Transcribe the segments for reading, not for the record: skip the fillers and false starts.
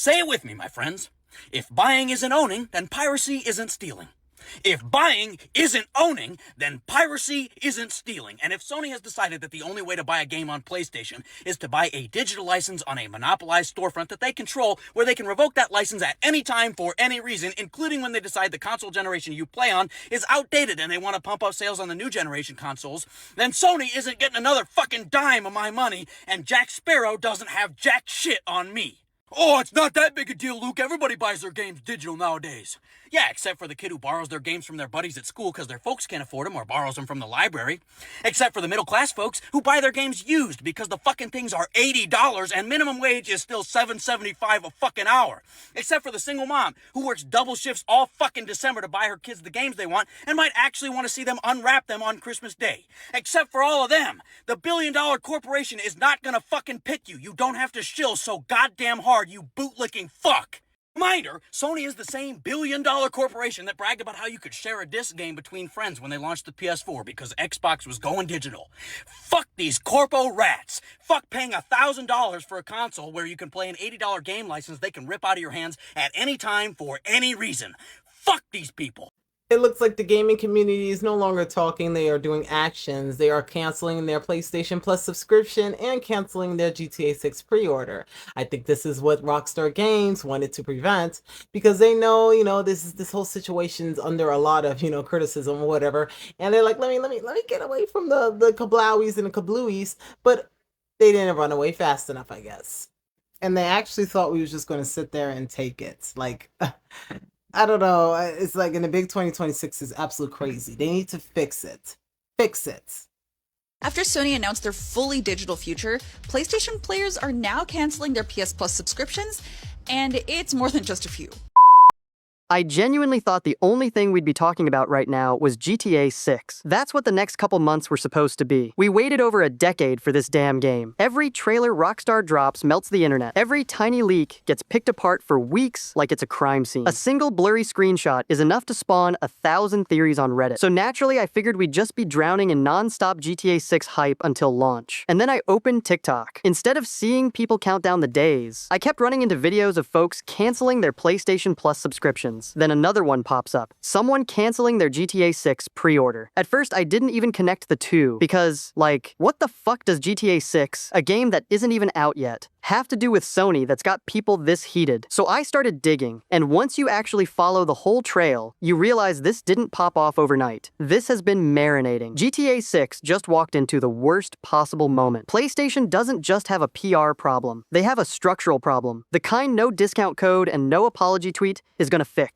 Say it with me, my friends. If buying isn't owning, then piracy isn't stealing. If buying isn't owning, then piracy isn't stealing. And if Sony has decided that the only way to buy a game on PlayStation is to buy a digital license on a monopolized storefront that they control, where they can revoke that license at any time for any reason, including when they decide the console generation you play on is outdated and they want to pump up sales on the new generation consoles, then Sony isn't getting another fucking dime of my money, and Jack Sparrow doesn't have jack shit on me. Oh, it's not that big a deal, Luke. Everybody buys their games digital nowadays. Yeah, except for the kid who borrows their games from their buddies at school because their folks can't afford them or borrows them from the library. Except for the middle-class folks who buy their games used because the fucking things are $80 and minimum wage is still $7.75 a fucking hour. Except for the single mom who works double shifts all fucking December to buy her kids the games they want and might actually want to see them unwrap them on Christmas Day. Except for all of them, the billion-dollar corporation is not gonna fucking pick you. You don't have to shill so goddamn hard, you bootlicking fuck. Reminder, Sony is the same billion-dollar corporation that bragged about how you could share a disc game between friends when they launched the PS4 because Xbox was going digital. Fuck these corpo rats. Fuck paying $1,000 for a console where you can play an $80 game license they can rip out of your hands at any time for any reason. Fuck these people. It looks like the gaming community is no longer talking, they are doing actions. They are canceling their PlayStation Plus subscription and canceling their GTA 6 pre-order. I think this is what Rockstar Games wanted to prevent because they know, this whole situation's under a lot of, criticism or whatever. And they're like, let me get away from the kablowies and the kablooies, but they didn't run away fast enough, I guess. And they actually thought we was just going to sit there and take it. Like, I don't know. It's like in the big 2026 is absolute crazy. They need to fix it. Fix it. After Sony announced their fully digital future, PlayStation players are now canceling their PS Plus subscriptions, and it's more than just a few. I genuinely thought the only thing we'd be talking about right now was GTA 6. That's what the next couple months were supposed to be. We waited over a decade for this damn game. Every trailer Rockstar drops melts the internet. Every tiny leak gets picked apart for weeks like it's a crime scene. A single blurry screenshot is enough to spawn 1,000 theories on Reddit. So naturally, I figured we'd just be drowning in non-stop GTA 6 hype until launch. And then I opened TikTok. Instead of seeing people count down the days, I kept running into videos of folks canceling their PlayStation Plus subscriptions. Then another one pops up. Someone canceling their GTA 6 pre-order. At first, I didn't even connect the two because, like, what the fuck does GTA 6, a game that isn't even out yet, have to do with Sony that's got people this heated? So I started digging, and once you actually follow the whole trail, you realize this didn't pop off overnight. This has been marinating. GTA 6 just walked into the worst possible moment. PlayStation doesn't just have a PR problem. They have a structural problem. The kind no discount code and no apology tweet is gonna fix.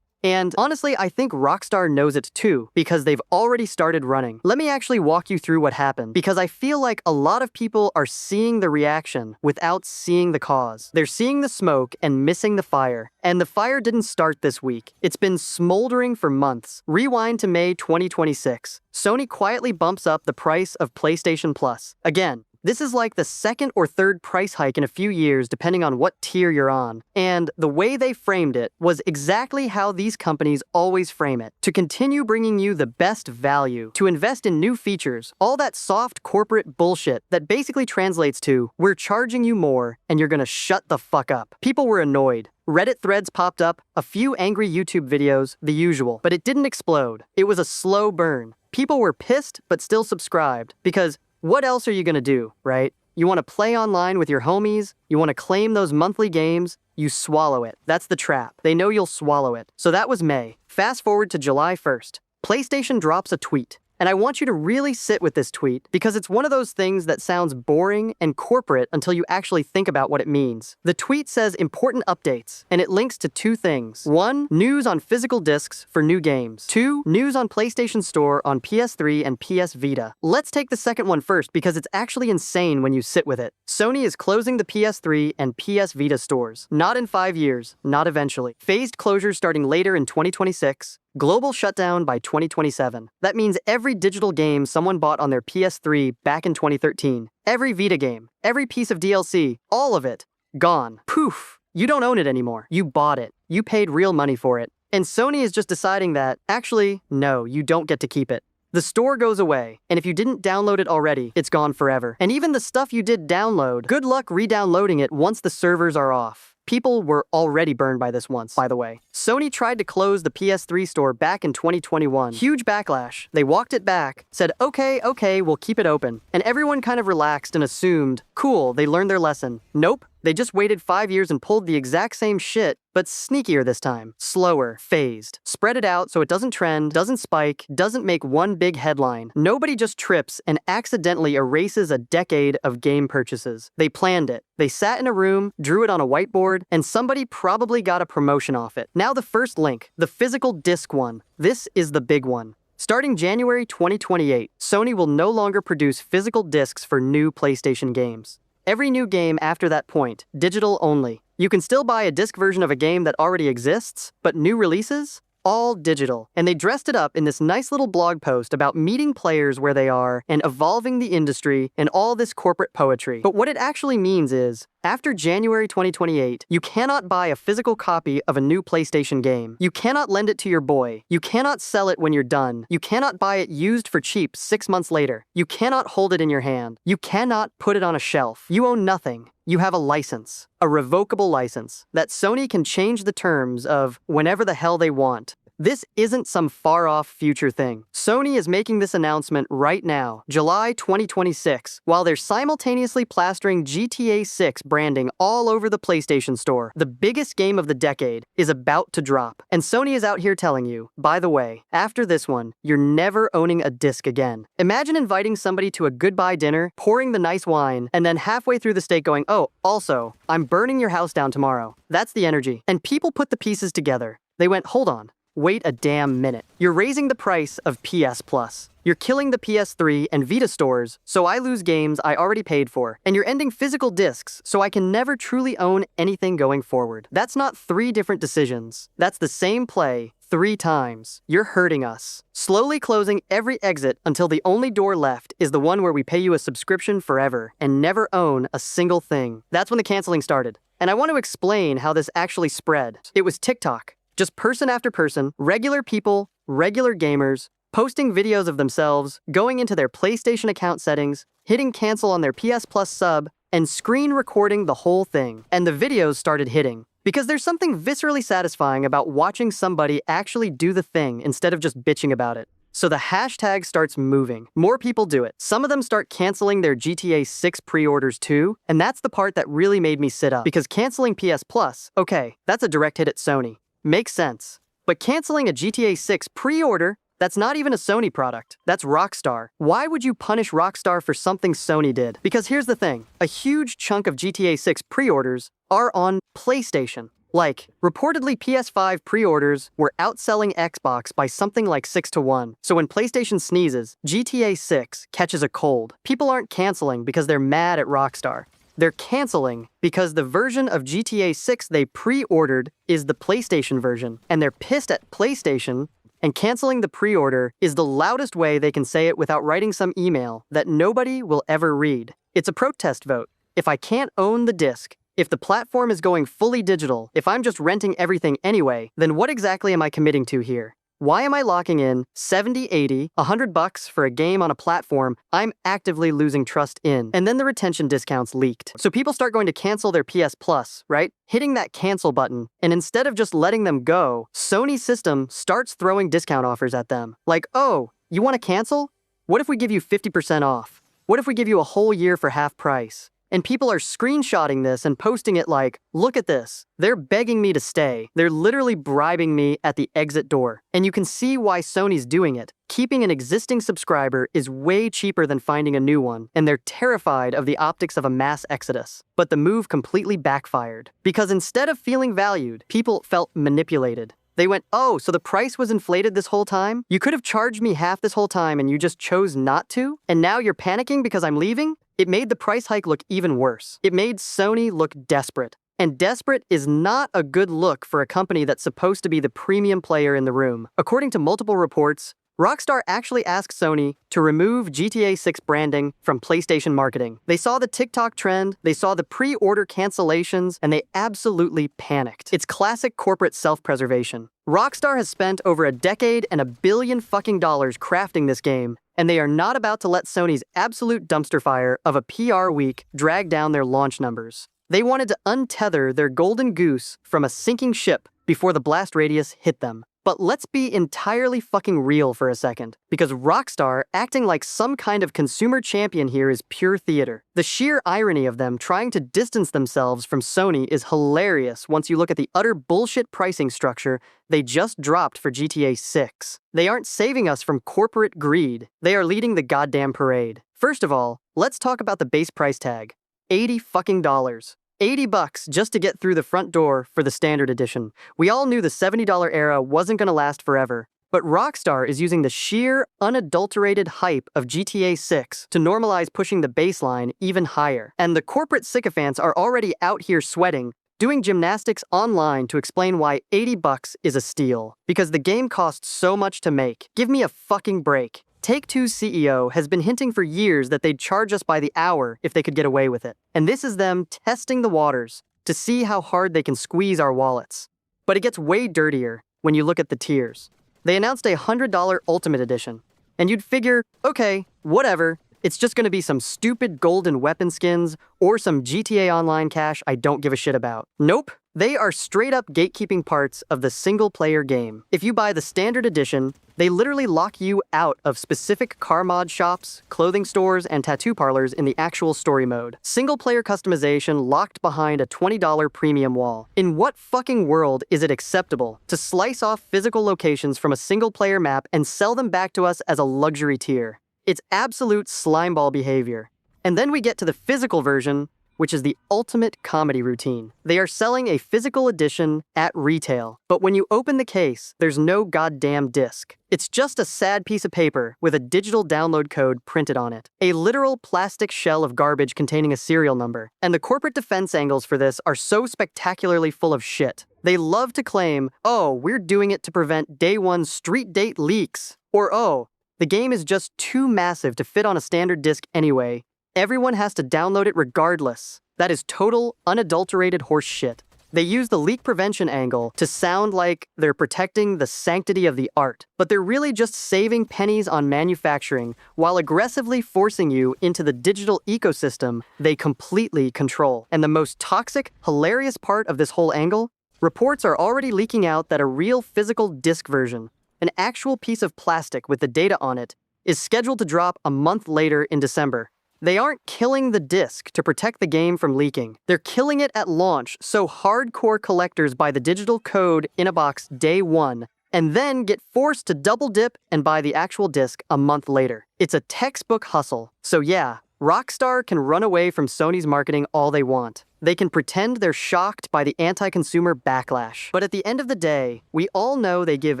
And honestly, I think Rockstar knows it too, because they've already started running. Let me actually walk you through what happened, because I feel like a lot of people are seeing the reaction without seeing the cause. They're seeing the smoke and missing the fire. And the fire didn't start this week. It's been smoldering for months. Rewind to May 2026. Sony quietly bumps up the price of PlayStation Plus. Again, this is like the second or third price hike in a few years depending on what tier you're on. And the way they framed it was exactly how these companies always frame it. To continue bringing you the best value, to invest in new features, all that soft corporate bullshit that basically translates to, we're charging you more and you're gonna shut the fuck up. People were annoyed. Reddit threads popped up, a few angry YouTube videos, the usual, but it didn't explode. It was a slow burn. People were pissed but still subscribed because what else are you gonna do, right? You wanna play online with your homies, you wanna claim those monthly games, you swallow it. That's the trap. They know you'll swallow it. So that was May. Fast forward to July 1st. PlayStation drops a tweet. And I want you to really sit with this tweet because it's one of those things that sounds boring and corporate until you actually think about what it means. The tweet says important updates, and it links to two things. 1, news on physical discs for new games. 2, news on PlayStation Store on PS3 and PS Vita. Let's take the second one first because it's actually insane when you sit with it. Sony is closing the PS3 and PS Vita stores. Not in 5 years, not eventually. Phased closures starting later in 2026. Global shutdown by 2027. That means every digital game someone bought on their PS3 back in 2013, every Vita game, every piece of DLC, all of it, gone. Poof. You don't own it anymore. You bought it. You paid real money for it. And Sony is just deciding that, actually, no, you don't get to keep it. The store goes away, and if you didn't download it already, it's gone forever. And even the stuff you did download, good luck re-downloading it once the servers are off. People were already burned by this once, by the way. Sony tried to close the PS3 store back in 2021. Huge backlash. They walked it back, said, okay, we'll keep it open. And everyone kind of relaxed and assumed, cool, they learned their lesson. Nope. They just waited 5 years and pulled the exact same shit, but sneakier this time. Slower, phased. Spread it out so it doesn't trend, doesn't spike, doesn't make one big headline. Nobody just trips and accidentally erases a decade of game purchases. They planned it. They sat in a room, drew it on a whiteboard, and somebody probably got a promotion off it. Now the first link, the physical disc one. This is the big one. Starting January 2028, Sony will no longer produce physical discs for new PlayStation games. Every new game after that point, digital only. You can still buy a disc version of a game that already exists, but new releases? All digital. And they dressed it up in this nice little blog post about meeting players where they are and evolving the industry and all this corporate poetry. But what it actually means is, after January 2028, you cannot buy a physical copy of a new PlayStation game. You cannot lend it to your boy. You cannot sell it when you're done. You cannot buy it used for cheap 6 months later. You cannot hold it in your hand. You cannot put it on a shelf. You own nothing. You have a license, a revocable license, that Sony can change the terms of whenever the hell they want. This isn't some far-off future thing. Sony is making this announcement right now, July 2026, while they're simultaneously plastering GTA 6 branding all over the PlayStation Store. The biggest game of the decade is about to drop, and Sony is out here telling you, by the way, after this one, you're never owning a disc again. Imagine inviting somebody to a goodbye dinner, pouring the nice wine, and then halfway through the steak going, oh, also, I'm burning your house down tomorrow. That's the energy. And people put the pieces together. They went, hold on. Wait a damn minute. You're raising the price of PS Plus. You're killing the PS3 and Vita stores, so I lose games I already paid for. And you're ending physical discs, so I can never truly own anything going forward. That's not 3 different decisions. That's the same play 3 times. You're hurting us. Slowly closing every exit until the only door left is the one where we pay you a subscription forever and never own a single thing. That's when the canceling started. And I want to explain how this actually spread. It was TikTok. Just person after person, regular people, regular gamers, posting videos of themselves, going into their PlayStation account settings, hitting cancel on their PS Plus sub, and screen recording the whole thing. And the videos started hitting. Because there's something viscerally satisfying about watching somebody actually do the thing instead of just bitching about it. So the hashtag starts moving. More people do it. Some of them start canceling their GTA 6 pre-orders too, and that's the part that really made me sit up. Because canceling PS Plus, okay, that's a direct hit at Sony. Makes sense. But canceling a GTA 6 pre-order, that's not even a Sony product. That's Rockstar. Why would you punish Rockstar for something Sony did? Because here's the thing. A huge chunk of GTA 6 pre-orders are on PlayStation. Like, reportedly PS5 pre-orders were outselling Xbox by something like 6-1. So when PlayStation sneezes, GTA 6 catches a cold. People aren't canceling because they're mad at Rockstar. They're canceling because the version of GTA 6 they pre-ordered is the PlayStation version, and they're pissed at PlayStation, and canceling the pre-order is the loudest way they can say it without writing some email that nobody will ever read. It's a protest vote. If I can't own the disc, if the platform is going fully digital, if I'm just renting everything anyway, then what exactly am I committing to here? Why am I locking in $70, $80, $100 for a game on a platform I'm actively losing trust in? And then the retention discounts leaked. So people start going to cancel their PS Plus, right? Hitting that cancel button. And instead of just letting them go, Sony's system starts throwing discount offers at them. Like, oh, you want to cancel? What if we give you 50% off? What if we give you a whole year for half price? And people are screenshotting this and posting it like, look at this. They're begging me to stay. They're literally bribing me at the exit door. And you can see why Sony's doing it. Keeping an existing subscriber is way cheaper than finding a new one, and they're terrified of the optics of a mass exodus. But the move completely backfired. Because instead of feeling valued, people felt manipulated. They went, oh, so the price was inflated this whole time? You could have charged me half this whole time and you just chose not to? And now you're panicking because I'm leaving? It made the price hike look even worse. It made Sony look desperate. And desperate is not a good look for a company that's supposed to be the premium player in the room. According to multiple reports, Rockstar actually asked Sony to remove GTA 6 branding from PlayStation marketing. They saw the TikTok trend, they saw the pre-order cancellations, and they absolutely panicked. It's classic corporate self-preservation. Rockstar has spent over a decade and $1 billion crafting this game, and they are not about to let Sony's absolute dumpster fire of a PR week drag down their launch numbers. They wanted to untether their golden goose from a sinking ship before the blast radius hit them. But let's be entirely fucking real for a second, because Rockstar acting like some kind of consumer champion here is pure theater. The sheer irony of them trying to distance themselves from Sony is hilarious once you look at the utter bullshit pricing structure they just dropped for GTA 6. They aren't saving us from corporate greed, they are leading the goddamn parade. First of all, let's talk about the base price tag. $80 fucking dollars. $80 just to get through the front door for the standard edition. We all knew the $70 era wasn't gonna last forever, but Rockstar is using the sheer, unadulterated hype of GTA 6 to normalize pushing the baseline even higher. And the corporate sycophants are already out here sweating, doing gymnastics online to explain why $80 is a steal. Because the game costs so much to make. Give me a fucking break. Take-Two's CEO has been hinting for years that they'd charge us by the hour if they could get away with it. And this is them testing the waters to see how hard they can squeeze our wallets. But it gets way dirtier when you look at the tiers. They announced a $100 Ultimate Edition. And you'd figure, okay, whatever, it's just gonna be some stupid golden weapon skins or some GTA Online cash I don't give a shit about. Nope. They are straight up gatekeeping parts of the single-player game. If you buy the standard edition, they literally lock you out of specific car mod shops, clothing stores, and tattoo parlors in the actual story mode. Single-player customization locked behind a $20 premium wall. In what fucking world is it acceptable to slice off physical locations from a single-player map and sell them back to us as a luxury tier? It's absolute slimeball behavior. And then we get to the physical version, which is the ultimate comedy routine. They are selling a physical edition at retail, but when you open the case, there's no goddamn disc. It's just a sad piece of paper with a digital download code printed on it. A literal plastic shell of garbage containing a serial number. And the corporate defense angles for this are so spectacularly full of shit. They love to claim, oh, we're doing it to prevent day one street date leaks. Or oh, the game is just too massive to fit on a standard disc anyway. Everyone has to download it regardless. That is total, unadulterated horse shit. They use the leak prevention angle to sound like they're protecting the sanctity of the art, but they're really just saving pennies on manufacturing while aggressively forcing you into the digital ecosystem they completely control. And the most toxic, hilarious part of this whole angle? Reports are already leaking out that a real physical disc version, an actual piece of plastic with the data on it, is scheduled to drop a month later in December. They aren't killing the disc to protect the game from leaking. They're killing it at launch so hardcore collectors buy the digital code in a box day one and then get forced to double dip and buy the actual disc a month later. It's a textbook hustle. So yeah, Rockstar can run away from Sony's marketing all they want. They can pretend they're shocked by the anti-consumer backlash. But at the end of the day, we all know they give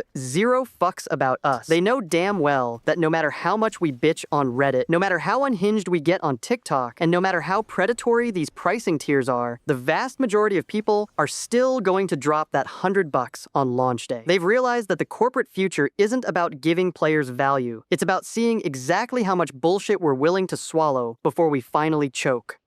zero fucks about us. They know damn well that no matter how much we bitch on Reddit, no matter how unhinged we get on TikTok, and no matter how predatory these pricing tiers are, the vast majority of people are still going to drop that $100 on launch day. They've realized that the corporate future isn't about giving players value. It's about seeing exactly how much bullshit we're willing to swallow before we finally choke.